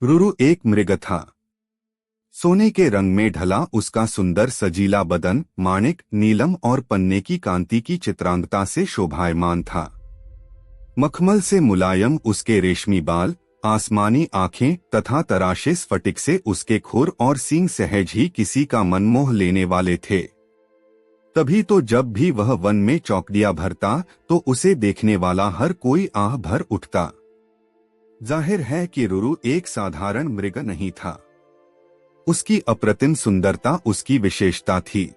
रुरु एक मृग था। सोने के रंग में ढला उसका सुंदर सजीला बदन माणिक, नीलम और पन्ने की कांति की चित्रांगता से शोभायमान था। मखमल से मुलायम उसके रेशमी बाल, आसमानी आंखें तथा तराशे स्फटिक से उसके खुर और सींग सहज ही किसी का मन मोह लेने वाले थे। तभी तो जब भी वह वन में चौकड़ियां भरता तो उसे देखने वाला हर कोई आह भर उठता। जाहिर है कि रुरु एक साधारण मृग नहीं था। उसकी अप्रतिम सुंदरता उसकी विशेषता थी,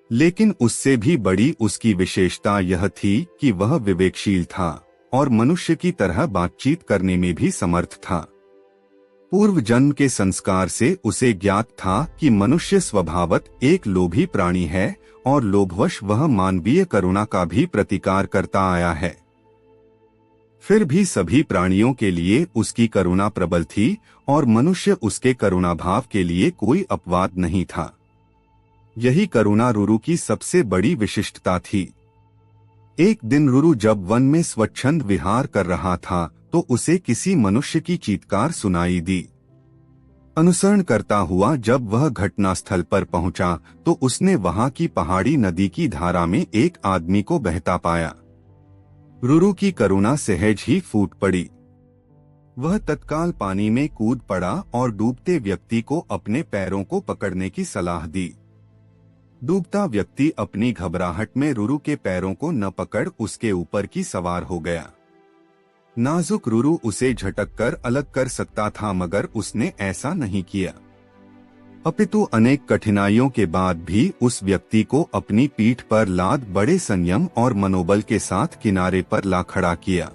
लेकिन उससे भी बड़ी उसकी विशेषता यह थी कि वह विवेकशील था और मनुष्य की तरह बातचीत करने में भी समर्थ था। पूर्व जन्म के संस्कार से उसे ज्ञात था कि मनुष्य स्वभावत एक लोभी प्राणी है और लोभवश वह मानवीय करुणा का भी प्रतिकार करता आया है। फिर भी सभी प्राणियों के लिए उसकी करुणा प्रबल थी और मनुष्य उसके करुणा भाव के लिए कोई अपवाद नहीं था। यही करुणा रुरु की सबसे बड़ी विशिष्टता थी। एक दिन रुरु जब वन में स्वच्छंद विहार कर रहा था तो उसे किसी मनुष्य की चीत्कार सुनाई दी। अनुसरण करता हुआ जब वह घटनास्थल पर पहुंचा तो उसने वहां की पहाड़ी नदी की धारा में एक आदमी को बहता पाया। रुरु की करुणा सहज ही फूट पड़ी। वह तत्काल पानी में कूद पड़ा और डूबते व्यक्ति को अपने पैरों को पकड़ने की सलाह दी। डूबता व्यक्ति अपनी घबराहट में रुरु के पैरों को न पकड़ उसके ऊपर की सवार हो गया। नाजुक रुरु उसे झटककर अलग कर सकता था, मगर उसने ऐसा नहीं किया। अपितु अनेक कठिनाइयों के बाद भी उस व्यक्ति को अपनी पीठ पर लाद बड़े संयम और मनोबल के साथ किनारे पर ला खड़ा किया।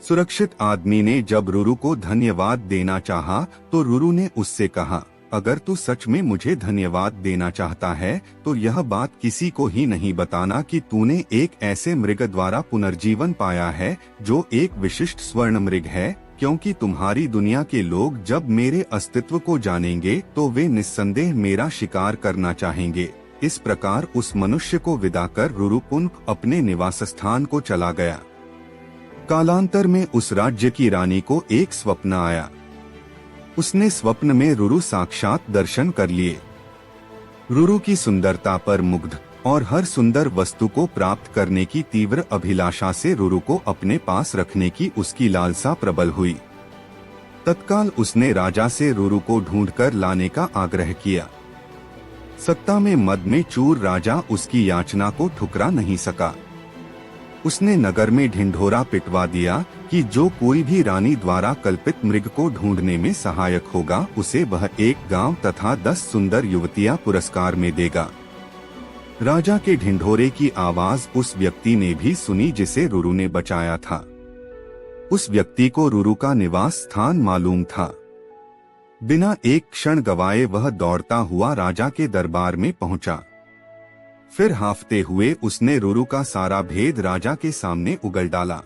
सुरक्षित आदमी ने जब रुरु को धन्यवाद देना चाहा तो रुरु ने उससे कहा, अगर तू सच में मुझे धन्यवाद देना चाहता है तो यह बात किसी को ही नहीं बताना कि तूने एक ऐसे मृग द्वारा पुनर्जीवन पाया है जो एक विशिष्ट स्वर्ण मृग है, क्योंकि तुम्हारी दुनिया के लोग जब मेरे अस्तित्व को जानेंगे तो वे निस्संदेह मेरा शिकार करना चाहेंगे। इस प्रकार उस मनुष्य को विदा कर रुरु पुनः अपने निवास स्थान को चला गया। कालांतर में उस राज्य की रानी को एक स्वप्न आया। उसने स्वप्न में रुरु साक्षात दर्शन कर लिए। रुरु की सुंदरता पर मुग्ध और हर सुंदर वस्तु को प्राप्त करने की तीव्र अभिलाषा से रुरु को अपने पास रखने की उसकी लालसा प्रबल हुई। तत्काल उसने राजा से रुरु को ढूंढकर लाने का आग्रह किया। सत्ता में मद में चूर राजा उसकी याचना को ठुकरा नहीं सका। उसने नगर में ढिंढोरा पिटवा दिया कि जो कोई भी रानी द्वारा कल्पित मृग को ढूंढने में सहायक होगा उसे वह एक गांव तथा 10 सुंदर युवतियां पुरस्कार में देगा। राजा के ढिंढोरे की आवाज उस व्यक्ति ने भी सुनी जिसे रुरु ने बचाया था। उस व्यक्ति को रुरु का निवास स्थान मालूम था। बिना एक क्षण गवाए वह दौड़ता हुआ राजा के दरबार में पहुंचा। फिर हांफते हुए उसने रुरु का सारा भेद राजा के सामने उगल डाला।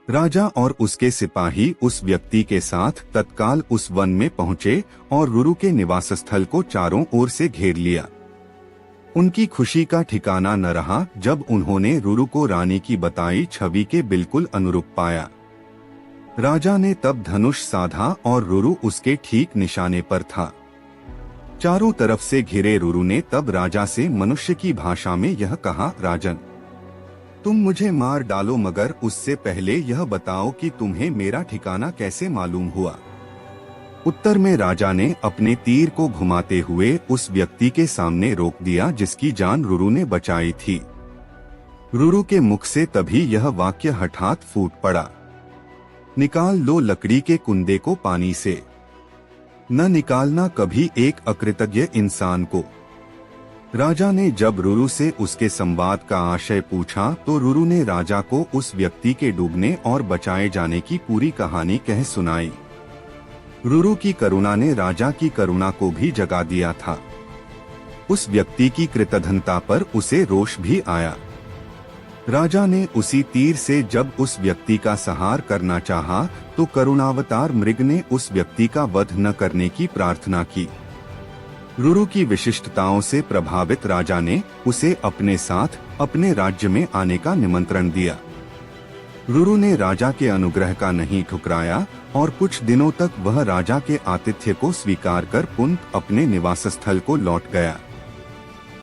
राजा और उसके सिपाही उस व्यक्ति के साथ तत्काल उस वन में पहुंचे और रुरु के निवास स्थल को चारों ओर से घेर लिया। उनकी खुशी का ठिकाना न रहा जब उन्होंने रुरु को रानी की बताई छवि के बिल्कुल अनुरूप पाया। राजा ने तब धनुष साधा और रुरु उसके ठीक निशाने पर था। चारों तरफ से घिरे रुरु ने तब राजा से मनुष्य की भाषा में यह कहा, राजन, तुम मुझे मार डालो, मगर उससे पहले यह बताओ कि तुम्हें मेरा ठिकाना कैसे मालूम हुआ। उत्तर में राजा ने अपने तीर को घुमाते हुए उस व्यक्ति के सामने रोक दिया जिसकी जान रुरु ने बचाई थी। रुरु के मुख से तभी यह वाक्य हठात फूट पड़ा, निकाल लो लकड़ी के कुंदे को पानी से, न निकालना कभी एक अकृतज्ञ इंसान को। राजा ने जब रुरु से उसके संवाद का आशय पूछा तो रुरु ने राजा को उस व्यक्ति के डूबने और बचाए जाने की पूरी कहानी कह सुनाई। रुरु की करुणा ने राजा की करुणा को भी जगा दिया था। उस व्यक्ति की कृतघ्नता पर उसे रोष भी आया। राजा ने उसी तीर से जब उस व्यक्ति का संहार करना चाहा तो करुणावतार मृग ने उस व्यक्ति का वध न करने की प्रार्थना की। रुरु की विशिष्टताओं से प्रभावित राजा ने उसे अपने साथ अपने राज्य में आने का निमंत्रण दिया। रुरु ने राजा के अनुग्रह का नहीं ठुकराया और कुछ दिनों तक वह राजा के आतिथ्य को स्वीकार कर पुनः अपने निवास स्थल को लौट गया।